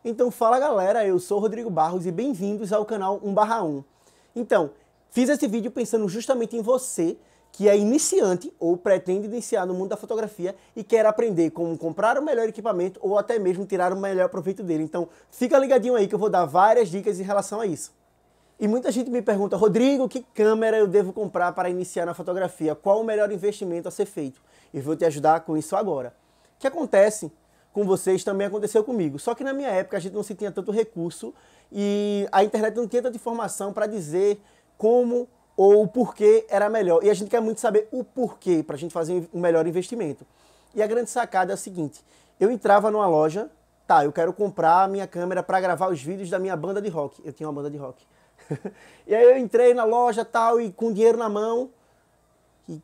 Então fala galera, eu sou o Rodrigo Barros e bem-vindos ao canal 1/1. Então, fiz esse vídeo pensando justamente em você que é iniciante ou pretende iniciar no mundo da fotografia e quer aprender como comprar o melhor equipamento ou até mesmo tirar o melhor proveito dele. Então fica ligadinho aí que eu vou dar várias dicas em relação a isso. E muita gente me pergunta, Rodrigo, que câmera eu devo comprar para iniciar na fotografia? Qual o melhor investimento a ser feito? Eu vou te ajudar com isso agora. O que acontece com vocês também aconteceu comigo. Só que na minha época a gente não se tinha tanto recurso e a internet não tinha tanta informação para dizer como ou o porquê era melhor. E a gente quer muito saber o porquê para a gente fazer um melhor investimento. E a grande sacada é a seguinte, eu entrava numa loja, eu quero comprar a minha câmera para gravar os vídeos da minha banda de rock. Eu tinha uma banda de rock. E aí eu entrei na loja e com dinheiro na mão, e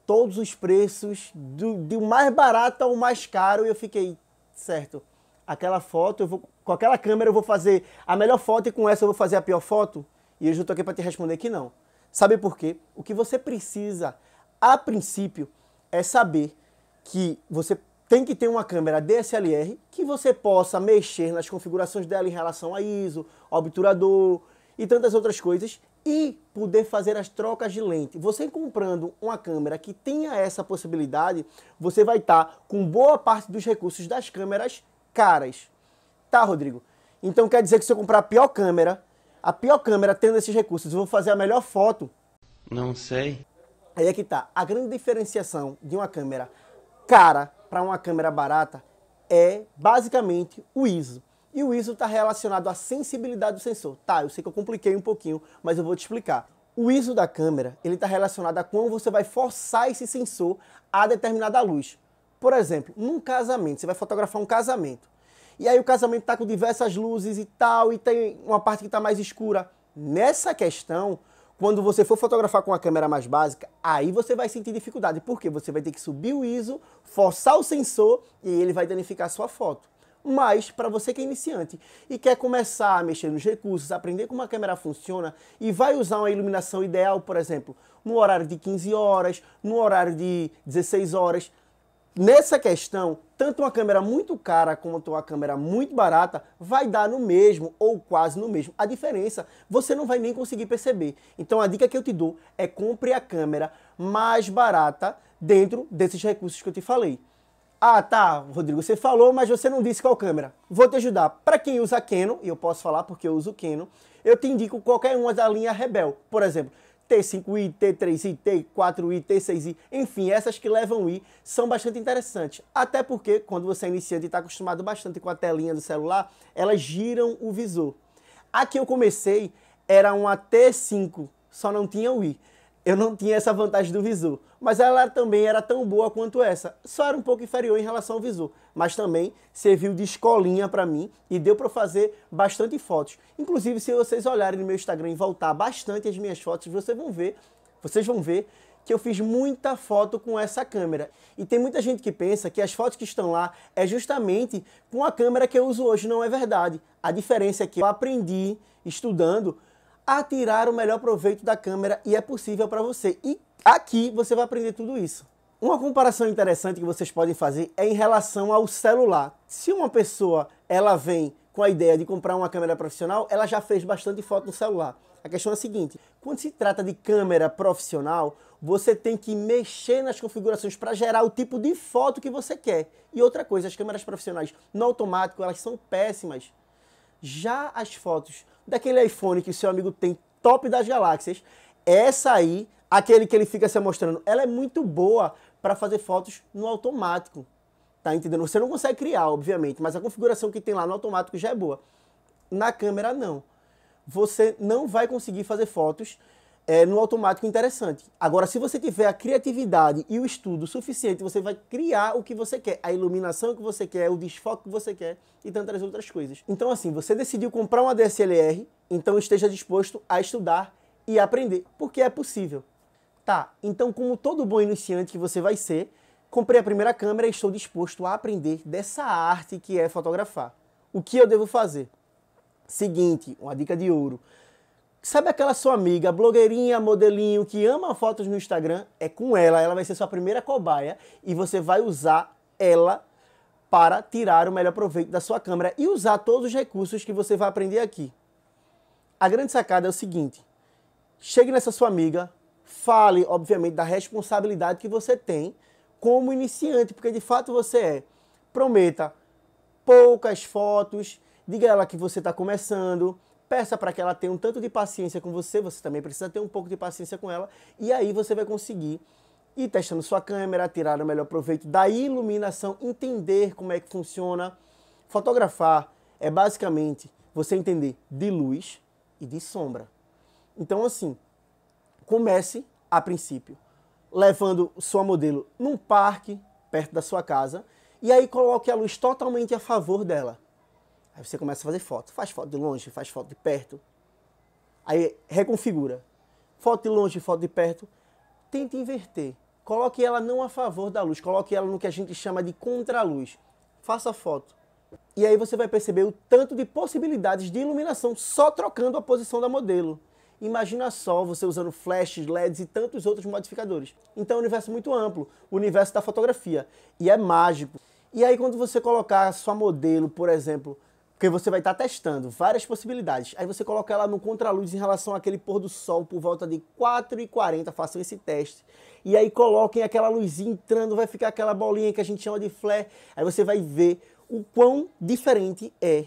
todos os preços, do mais barato ao mais caro, e eu fiquei, certo, aquela foto, com aquela câmera eu vou fazer a melhor foto e com essa eu vou fazer a pior foto? E eu já estou aqui para te responder que não. Sabe por quê? O que você precisa, a princípio, é saber que você tem que ter uma câmera DSLR que você possa mexer nas configurações dela em relação a ISO, obturador e tantas outras coisas e poder fazer as trocas de lente. Você comprando uma câmera que tenha essa possibilidade, você vai estar com boa parte dos recursos das câmeras caras. Tá, Rodrigo? Então quer dizer que se eu comprar a pior câmera tendo esses recursos, eu vou fazer a melhor foto? Não sei. Aí é que tá. A grande diferenciação de uma câmera cara para uma câmera barata é basicamente o ISO. E o ISO está relacionado à sensibilidade do sensor. Tá, eu sei que eu compliquei um pouquinho, mas eu vou te explicar. O ISO da câmera, ele está relacionado a como você vai forçar esse sensor a determinada luz. Por exemplo, num casamento, você vai fotografar um casamento. E aí o casamento está com diversas luzes e tal, e tem uma parte que está mais escura. Nessa questão, quando você for fotografar com a câmera mais básica, aí você vai sentir dificuldade. Porque você vai ter que subir o ISO, forçar o sensor e ele vai danificar a sua foto. Mas, para você que é iniciante e quer começar a mexer nos recursos, aprender como a câmera funciona e vai usar uma iluminação ideal, por exemplo, no horário de 15 horas, no horário de 16 horas, nessa questão, tanto uma câmera muito cara quanto uma câmera muito barata vai dar no mesmo ou quase no mesmo. A diferença você não vai nem conseguir perceber. Então a dica que eu te dou é compre a câmera mais barata dentro desses recursos que eu te falei. Ah, tá, Rodrigo, você falou, mas você não disse qual câmera. Vou te ajudar. Para quem usa Canon, e eu posso falar porque eu uso Canon, eu te indico qualquer uma da linha Rebel. Por exemplo, T5i, T3i, T4i, T6i, enfim, essas que levam i são bastante interessantes. Até porque, quando você é iniciante e está acostumado bastante com a telinha do celular, elas giram o visor. A que eu comecei era uma T5, só não tinha o i. Eu não tinha essa vantagem do visor, mas ela também era tão boa quanto essa. Só era um pouco inferior em relação ao visor, mas também serviu de escolinha para mim e deu para fazer bastante fotos. Inclusive, se vocês olharem no meu Instagram e voltar bastante as minhas fotos, vocês vão ver que eu fiz muita foto com essa câmera. E tem muita gente que pensa que as fotos que estão lá é justamente com a câmera que eu uso hoje. Não é verdade. A diferença é que eu aprendi estudando a tirar o melhor proveito da câmera e é possível para você. E aqui você vai aprender tudo isso. Uma comparação interessante que vocês podem fazer é em relação ao celular. Se uma pessoa ela vem com a ideia de comprar uma câmera profissional, ela já fez bastante foto no celular. A questão é a seguinte, quando se trata de câmera profissional, você tem que mexer nas configurações para gerar o tipo de foto que você quer. E outra coisa, as câmeras profissionais no automático, elas são péssimas. Já as fotos daquele iPhone que o seu amigo tem, top das galáxias, essa aí, aquele que ele fica se mostrando, ela é muito boa para fazer fotos no automático. Tá entendendo? Você não consegue criar, obviamente, mas a configuração que tem lá no automático já é boa. Na câmera, não. Você não vai conseguir fazer fotos no automático interessante. Agora, se você tiver a criatividade e o estudo suficiente, você vai criar o que você quer, a iluminação que você quer, o desfoque que você quer e tantas outras coisas. Então, assim, você decidiu comprar uma DSLR, então esteja disposto a estudar e aprender, porque é possível. Tá, então como todo bom iniciante que você vai ser, comprei a primeira câmera e estou disposto a aprender dessa arte que é fotografar. O que eu devo fazer? Seguinte, uma dica de ouro. Sabe aquela sua amiga, blogueirinha, modelinho, que ama fotos no Instagram? É com ela vai ser sua primeira cobaia e você vai usar ela para tirar o melhor proveito da sua câmera e usar todos os recursos que você vai aprender aqui. A grande sacada é o seguinte: chegue nessa sua amiga, fale, obviamente, da responsabilidade que você tem como iniciante, porque de fato você é. Prometa poucas fotos, diga a ela que você está começando, peça para que ela tenha um tanto de paciência com você, você também precisa ter um pouco de paciência com ela, e aí você vai conseguir ir testando sua câmera, tirar o melhor proveito da iluminação, entender como é que funciona. Fotografar é basicamente você entender de luz e de sombra. Então, assim, comece a princípio levando sua modelo num parque perto da sua casa e aí coloque a luz totalmente a favor dela. Aí você começa a fazer foto. Faz foto de longe, faz foto de perto. Aí reconfigura. Foto de longe, foto de perto. Tente inverter. Coloque ela não a favor da luz, coloque ela no que a gente chama de contraluz. Faça a foto. E aí você vai perceber o tanto de possibilidades de iluminação só trocando a posição da modelo. Imagina só você usando flashes, LEDs e tantos outros modificadores. Então é um universo muito amplo, o universo da fotografia. E é mágico. E aí quando você colocar a sua modelo, por exemplo, porque você vai estar testando várias possibilidades, aí você coloca ela no contraluz em relação àquele pôr do sol por volta de 4h40, façam esse teste. E aí coloquem aquela luzinha entrando, vai ficar aquela bolinha que a gente chama de flare. Aí você vai ver o quão diferente é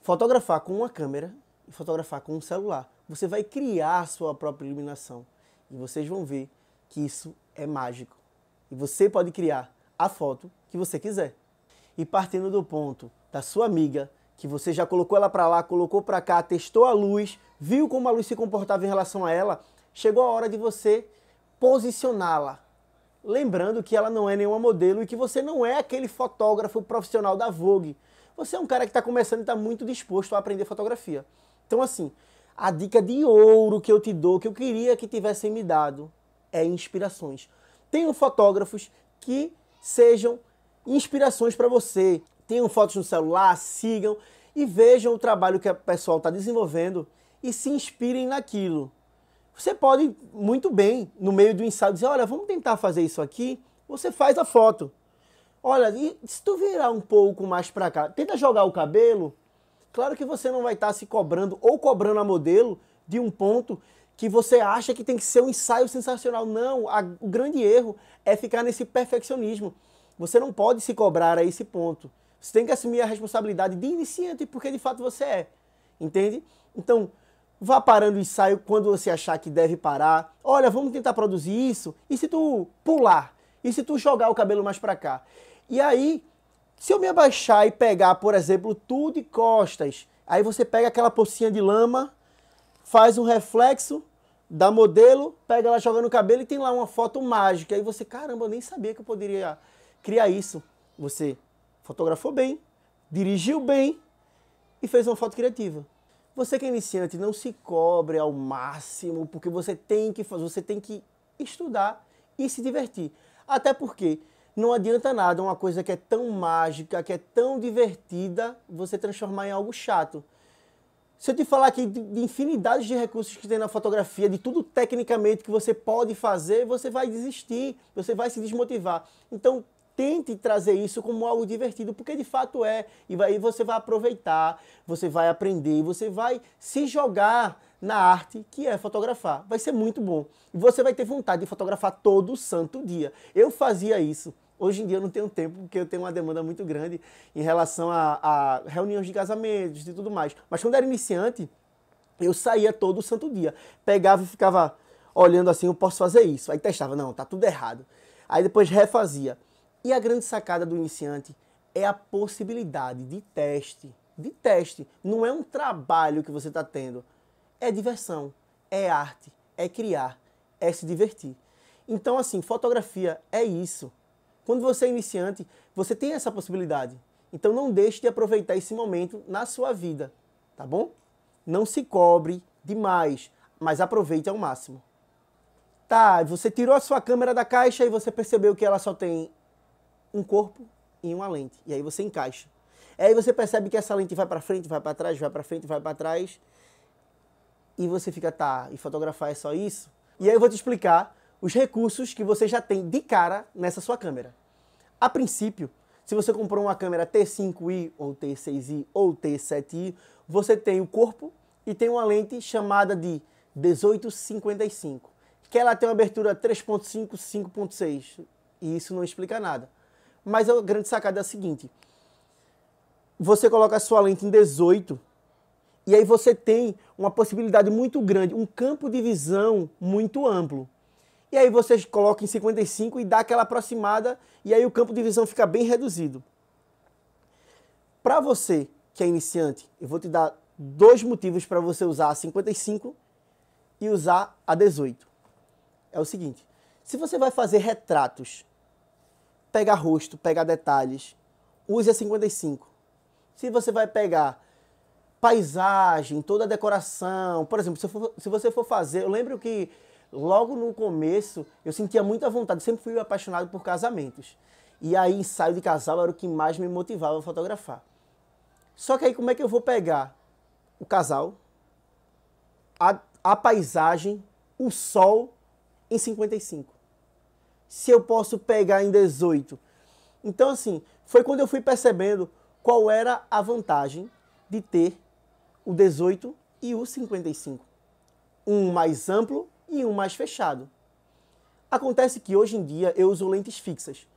fotografar com uma câmera e fotografar com um celular. Você vai criar a sua própria iluminação. E vocês vão ver que isso é mágico. E você pode criar a foto que você quiser. E partindo do ponto da sua amiga, que você já colocou ela para lá, colocou para cá, testou a luz, viu como a luz se comportava em relação a ela, chegou a hora de você posicioná-la. Lembrando que ela não é nenhuma modelo e que você não é aquele fotógrafo profissional da Vogue. Você é um cara que está começando e está muito disposto a aprender fotografia. Então, assim, a dica de ouro que eu te dou, que eu queria que tivessem me dado, é inspirações. Tenham fotógrafos que sejam inspirações para você. Tenham fotos no celular, sigam e vejam o trabalho que o pessoal está desenvolvendo e se inspirem naquilo. Você pode muito bem, no meio do ensaio, dizer, olha, vamos tentar fazer isso aqui. Você faz a foto. Olha, e se tu virar um pouco mais para cá, tenta jogar o cabelo. Claro que você não vai estar se cobrando ou cobrando a modelo de um ponto que você acha que tem que ser um ensaio sensacional. Não, o grande erro é ficar nesse perfeccionismo. Você não pode se cobrar a esse ponto. Você tem que assumir a responsabilidade de iniciante, porque de fato você é. Entende? Então, vá parando o ensaio quando você achar que deve parar. Olha, vamos tentar produzir isso. E se tu pular? E se tu jogar o cabelo mais para cá? E aí, se eu me abaixar e pegar, por exemplo, tu de costas, aí você pega aquela pocinha de lama, faz um reflexo da modelo, pega ela jogando o cabelo e tem lá uma foto mágica. Aí você, caramba, eu nem sabia que eu poderia criar isso. Você fotografou bem, dirigiu bem e fez uma foto criativa. Você que é iniciante, não se cobre ao máximo, porque você tem que estudar e se divertir. Até porque não adianta nada uma coisa que é tão mágica, que é tão divertida, você transformar em algo chato. Se eu te falar aqui de infinidades de recursos que tem na fotografia, de tudo tecnicamente que você pode fazer, você vai desistir, você vai se desmotivar. Então, tente trazer isso como algo divertido, porque de fato é. E aí você vai aproveitar, você vai aprender, você vai se jogar na arte que é fotografar. Vai ser muito bom. E você vai ter vontade de fotografar todo santo dia. Eu fazia isso. Hoje em dia eu não tenho tempo, porque eu tenho uma demanda muito grande em relação a reuniões de casamentos e tudo mais. Mas quando era iniciante, eu saía todo santo dia. Pegava e ficava olhando assim, eu posso fazer isso. Aí testava, não, tá tudo errado. Aí depois refazia. E a grande sacada do iniciante é a possibilidade de teste. De teste. Não é um trabalho que você está tendo. É diversão, é arte, é criar, é se divertir. Então, assim, fotografia é isso. Quando você é iniciante, você tem essa possibilidade. Então não deixe de aproveitar esse momento na sua vida, tá bom? Não se cobre demais, mas aproveite ao máximo. Tá, você tirou a sua câmera da caixa e você percebeu que ela só tem um corpo e uma lente. E aí você encaixa. Aí você percebe que essa lente vai para frente, vai para trás, vai para frente, vai para trás. E você fica, tá, e fotografar é só isso? E aí eu vou te explicar os recursos que você já tem de cara nessa sua câmera. A princípio, Se você comprou uma câmera T5i, ou T6i, ou T7i, você tem o corpo e tem uma lente chamada de 18-55, que ela tem uma abertura 3.5, 5.6, e isso não explica nada. Mas a grande sacada é a seguinte, você coloca a sua lente em 18, e aí você tem uma possibilidade muito grande, um campo de visão muito amplo. E aí você coloca em 55 e dá aquela aproximada, e aí o campo de visão fica bem reduzido. Para você que é iniciante, eu vou te dar 2 motivos para você usar a 55 e usar a 18. É o seguinte, se você vai fazer retratos, pegar rosto, pegar detalhes, use a 55. Se você vai pegar paisagem, toda a decoração, por exemplo, se você for fazer, eu lembro que logo no começo eu sentia muita vontade, sempre fui apaixonado por casamentos. E aí ensaio de casal era o que mais me motivava a fotografar. Só que aí como é que eu vou pegar o casal, a paisagem, o sol em 55? Se eu posso pegar em 18. Então assim, foi quando eu fui percebendo qual era a vantagem de ter o 18 e o 55. Um mais amplo e um mais fechado. Acontece que hoje em dia eu uso lentes fixas.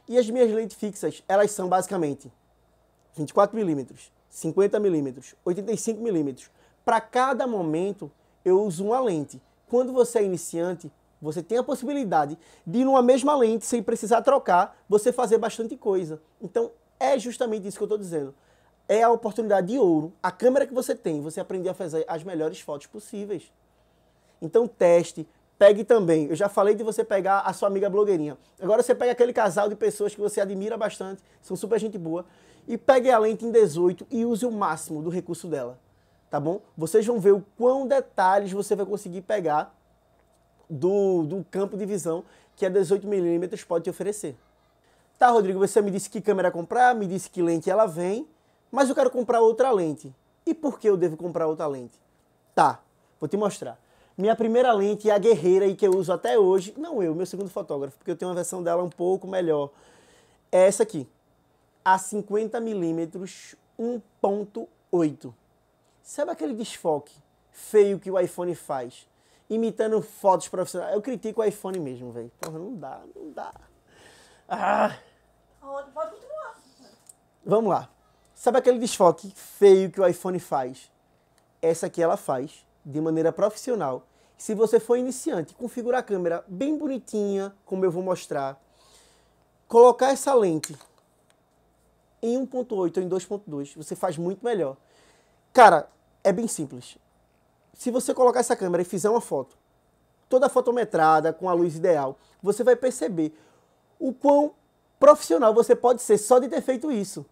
E as minhas lentes fixas, elas são basicamente 24mm, 50mm, 85mm. Para cada momento eu uso uma lente. Quando você é iniciante, você tem a possibilidade de, numa mesma lente, sem precisar trocar, você fazer bastante coisa. Então, é justamente isso que eu estou dizendo. É a oportunidade de ouro. A câmera que você tem, você aprender a fazer as melhores fotos possíveis. Então, teste. Pegue também. Eu já falei de você pegar a sua amiga blogueirinha. Agora você pega aquele casal de pessoas que você admira bastante, são super gente boa, e pegue a lente em 18 e use o máximo do recurso dela. Tá bom? Vocês vão ver o quão detalhes você vai conseguir pegar do campo de visão que a 18mm pode te oferecer. Tá, Rodrigo, você me disse que câmera comprar, me disse que lente ela vem, mas eu quero comprar outra lente. E por que eu devo comprar outra lente? Tá, vou te mostrar. Minha primeira lente é a Guerreira e que eu uso até hoje, não eu, meu segundo fotógrafo, porque eu tenho uma versão dela um pouco melhor. É essa aqui, a 50mm 1.8. Sabe aquele desfoque feio que o iPhone faz? Imitando fotos profissionais. Eu critico o iPhone mesmo, velho. Porra, não dá, não dá. Ah. Pode continuar. Vamos lá. Sabe aquele desfoque feio que o iPhone faz? Essa aqui ela faz de maneira profissional. Se você for iniciante, configurar a câmera bem bonitinha, como eu vou mostrar. Colocar essa lente em 1.8 ou em 2.2, você faz muito melhor. Cara, é bem simples. Se você colocar essa câmera e fizer uma foto, toda fotometrada, com a luz ideal, você vai perceber o quão profissional você pode ser só de ter feito isso.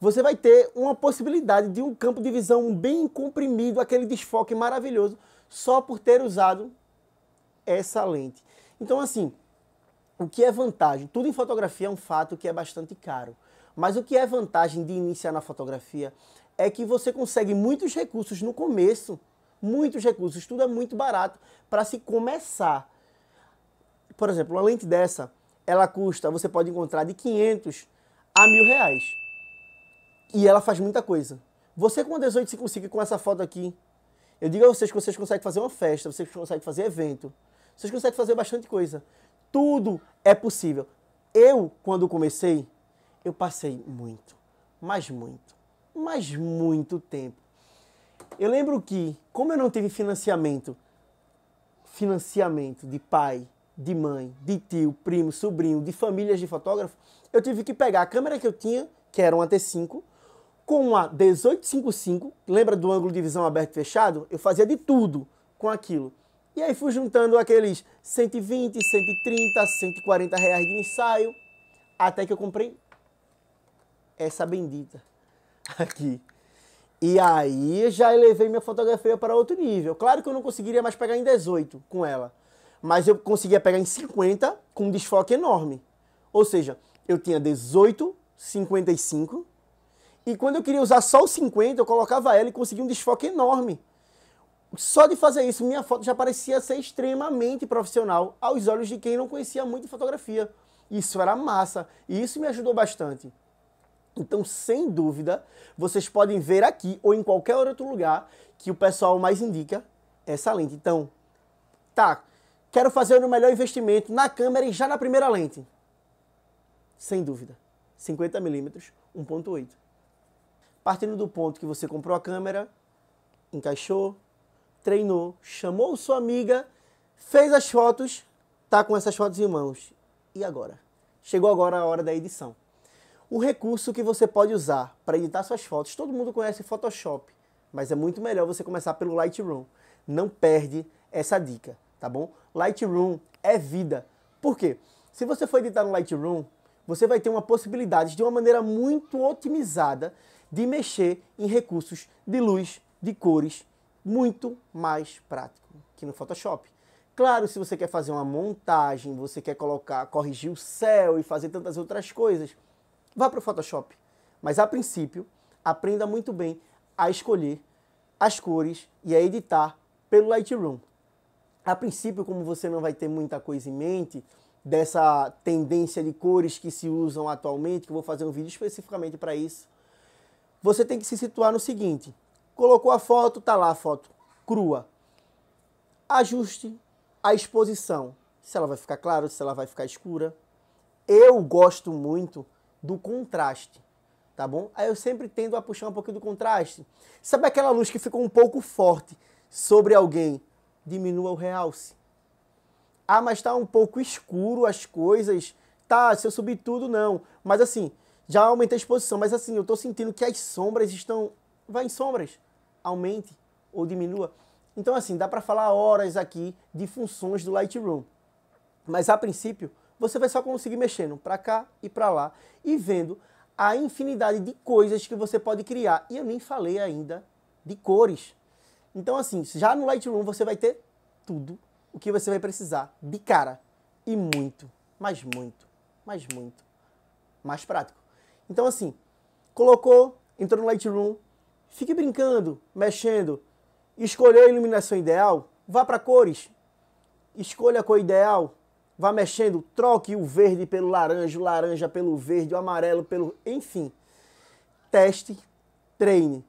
Você vai ter uma possibilidade de um campo de visão bem comprimido, aquele desfoque maravilhoso, só por ter usado essa lente. Então, assim, o que é vantagem? Tudo em fotografia é um fato que é bastante caro. Mas o que é vantagem de iniciar na fotografia é que você consegue muitos recursos no começo, muitos recursos, tudo é muito barato para se começar. Por exemplo, uma lente dessa, ela custa, você pode encontrar de 500 a R$1.000. E ela faz muita coisa. Você com a 18-55 com essa foto aqui, eu digo a vocês que vocês conseguem fazer uma festa, vocês conseguem fazer evento, vocês conseguem fazer bastante coisa. Tudo é possível. Eu, quando comecei, eu passei muito, mas muito tempo. Eu lembro que, como eu não tive financiamento de pai, de mãe, de tio, primo, sobrinho, de famílias de fotógrafo, eu tive que pegar a câmera que eu tinha, que era uma T5, com uma 18-55, lembra do ângulo de visão aberto e fechado? Eu fazia de tudo com aquilo. E aí fui juntando aqueles 120, 130, 140 reais de ensaio, até que eu comprei essa bendita aqui. E aí já elevei minha fotografia para outro nível. Claro que eu não conseguiria mais pegar em 18 com ela, mas eu conseguia pegar em 50 com um desfoque enorme. Ou seja, eu tinha 18, 55, e quando eu queria usar só o 50, eu colocava ela e conseguia um desfoque enorme. Só de fazer isso, minha foto já parecia ser extremamente profissional aos olhos de quem não conhecia muito de fotografia. Isso era massa, e isso me ajudou bastante. Então, sem dúvida, vocês podem ver aqui ou em qualquer outro lugar que o pessoal mais indica essa lente. Então, tá, quero fazer o melhor investimento na câmera e já na primeira lente. Sem dúvida, 50mm 1.8. Partindo do ponto que você comprou a câmera, encaixou, treinou, chamou sua amiga, fez as fotos, tá com essas fotos em mãos. E agora? Chegou agora a hora da edição. O recurso que você pode usar para editar suas fotos, todo mundo conhece Photoshop, mas é muito melhor você começar pelo Lightroom. Não perde essa dica, tá bom? Lightroom é vida. Por quê? Se você for editar no Lightroom, você vai ter uma possibilidade de uma maneira muito otimizada de mexer em recursos de luz, de cores, muito mais prático que no Photoshop. Claro, se você quer fazer uma montagem, você quer corrigir o céu e fazer tantas outras coisas, vá para o Photoshop. Mas a princípio, aprenda muito bem a escolher as cores e a editar pelo Lightroom. A princípio, como você não vai ter muita coisa em mente dessa tendência de cores que se usam atualmente, que eu vou fazer um vídeo especificamente para isso, você tem que se situar no seguinte: colocou a foto, tá lá a foto crua. Ajuste a exposição, se ela vai ficar clara, se ela vai ficar escura. Eu gosto muito do contraste, tá bom? Aí eu sempre tendo a puxar um pouquinho do contraste. Sabe aquela luz que ficou um pouco forte sobre alguém? Diminua o realce. Ah, mas tá um pouco escuro as coisas. Tá, se eu subir tudo, não. Mas assim, já aumentei a exposição. Mas assim, eu tô sentindo que as sombras estão... Vai em sombras. Aumente ou diminua. Então assim, dá para falar horas aqui de funções do Lightroom. Mas a princípio, você vai só conseguir mexendo para cá e para lá e vendo a infinidade de coisas que você pode criar. E eu nem falei ainda de cores. Então assim, já no Lightroom você vai ter tudo o que você vai precisar de cara. E muito, mas muito, mas muito mais prático. Então assim, colocou, entrou no Lightroom, fique brincando, mexendo, escolheu a iluminação ideal, vá para cores, escolha a cor ideal, vá mexendo, troque o verde pelo laranja, o laranja pelo verde, o amarelo pelo... Enfim, teste, treine.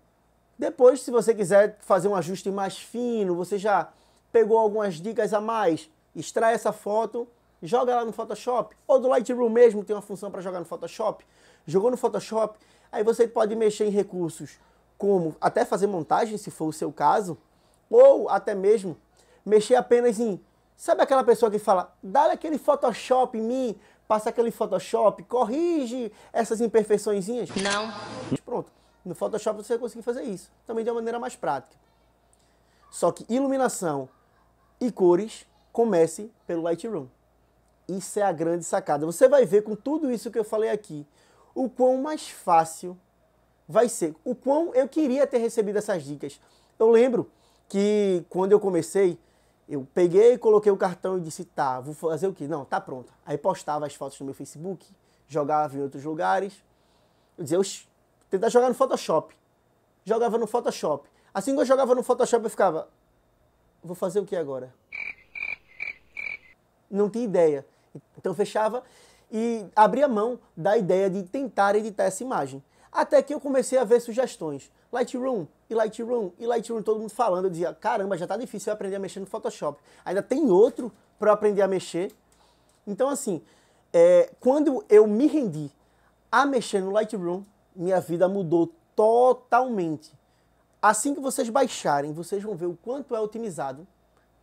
Depois, se você quiser fazer um ajuste mais fino, você já pegou algumas dicas a mais, extrai essa foto, joga lá no Photoshop, ou do Lightroom mesmo, tem uma função para jogar no Photoshop. Jogou no Photoshop, aí você pode mexer em recursos como até fazer montagem, se for o seu caso, ou até mesmo mexer apenas em... Sabe aquela pessoa que fala, dá aquele Photoshop em mim, passa aquele Photoshop, corrige essas imperfeiçõezinhas? Não. Pronto, no Photoshop você vai conseguir fazer isso, também de uma maneira mais prática. Só que iluminação e cores, comece pelo Lightroom. Isso é a grande sacada. Você vai ver com tudo isso que eu falei aqui, o quão mais fácil vai ser, o quão eu queria ter recebido essas dicas. Eu lembro que quando eu comecei, eu peguei, coloquei o cartão e disse, tá, vou fazer o quê? Não, tá pronto. Aí postava as fotos no meu Facebook, jogava em outros lugares. Eu dizia, tentar jogar no Photoshop. Jogava no Photoshop. Assim que eu jogava no Photoshop, eu ficava, vou fazer o que agora? Não tinha ideia. Então eu fechava e abria mão da ideia de tentar editar essa imagem. Até que eu comecei a ver sugestões. Lightroom, e Lightroom, e Lightroom, todo mundo falando. Eu dizia, caramba, já tá difícil eu aprender a mexer no Photoshop. Ainda tem outro para eu aprender a mexer. Então assim, quando eu me rendi a mexer no Lightroom, minha vida mudou totalmente. Assim que vocês baixarem, vocês vão ver o quanto é otimizado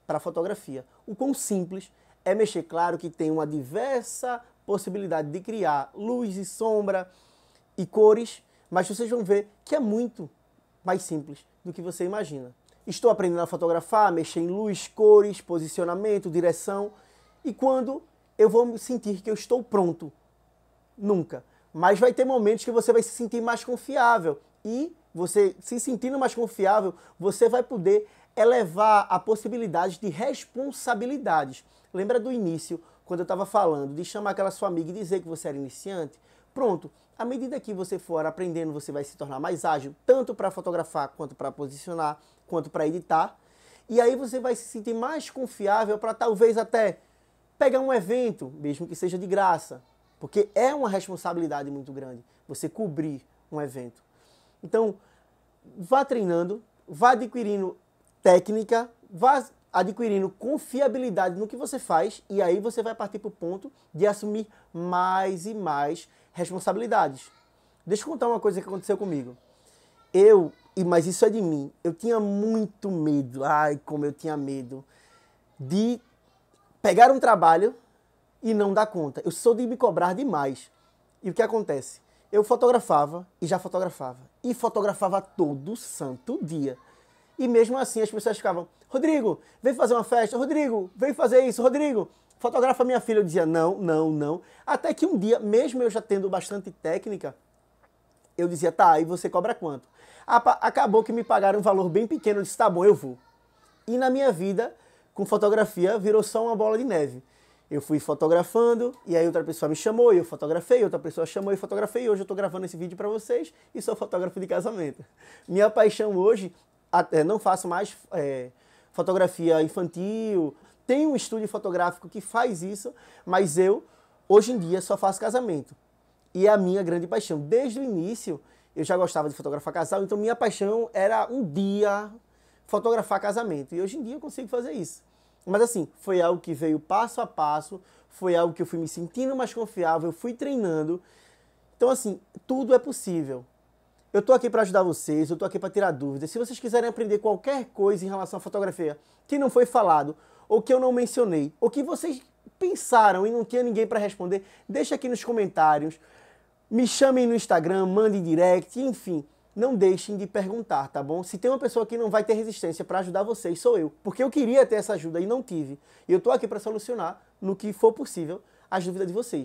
para fotografia. O quão simples é mexer. Claro que tem uma diversa possibilidade de criar luz e sombra e cores, mas vocês vão ver que é muito mais simples do que você imagina. Estou aprendendo a fotografar, mexer em luz, cores, posicionamento, direção, e quando eu vou sentir que eu estou pronto? Nunca. Mas vai ter momentos que você vai se sentir mais confiável, e você se sentindo mais confiável, você vai poder elevar a possibilidade de responsabilidades. Lembra do início, quando eu estava falando de chamar aquela sua amiga e dizer que você era iniciante? Pronto, à medida que você for aprendendo, você vai se tornar mais ágil, tanto para fotografar, quanto para posicionar, quanto para editar. E aí você vai se sentir mais confiável para talvez até pegar um evento, mesmo que seja de graça, Porque é uma responsabilidade muito grande você cobrir um evento. Então, vá treinando, vá adquirindo técnica, vá adquirindo confiabilidade no que você faz e aí você vai partir para o ponto de assumir mais e mais responsabilidades. Deixa eu contar uma coisa que aconteceu comigo. Mas isso é de mim, eu tinha muito medo, ai como eu tinha medo, de pegar um trabalho e não dar conta. Eu sou de me cobrar demais. E o que acontece? Eu fotografava e já fotografava. E fotografava todo santo dia. E mesmo assim as pessoas ficavam, Rodrigo, vem fazer uma festa, Rodrigo, vem fazer isso, Rodrigo, fotografa minha filha. Eu dizia, não, não, não. Até que um dia, mesmo eu já tendo bastante técnica, eu dizia, tá, e você cobra quanto? Acabou que me pagaram um valor bem pequeno, eu disse, tá bom, eu vou. E na minha vida, com fotografia, virou só uma bola de neve. Eu fui fotografando, e aí outra pessoa me chamou, e eu fotografei, outra pessoa chamou e fotografei, e hoje eu estou gravando esse vídeo para vocês, e sou fotógrafo de casamento. Minha paixão hoje, não faço mais fotografia infantil, tem um estúdio fotográfico que faz isso, mas eu, hoje em dia, só faço casamento. E é a minha grande paixão. Desde o início, eu já gostava de fotografar casal, então minha paixão era um dia fotografar casamento. E hoje em dia eu consigo fazer isso. Mas assim, foi algo que veio passo a passo, foi algo que eu fui me sentindo mais confiável, eu fui treinando. Então assim, tudo é possível. Eu tô aqui para ajudar vocês, eu tô aqui para tirar dúvidas. Se vocês quiserem aprender qualquer coisa em relação à fotografia que não foi falado, ou que eu não mencionei, ou que vocês pensaram e não tinha ninguém para responder, deixa aqui nos comentários. Me chamem no Instagram, mandem direct, enfim, não deixem de perguntar, tá bom? Se tem uma pessoa que não vai ter resistência para ajudar vocês, sou eu. Porque eu queria ter essa ajuda e não tive. E eu tô aqui para solucionar, no que for possível, as dúvidas de vocês.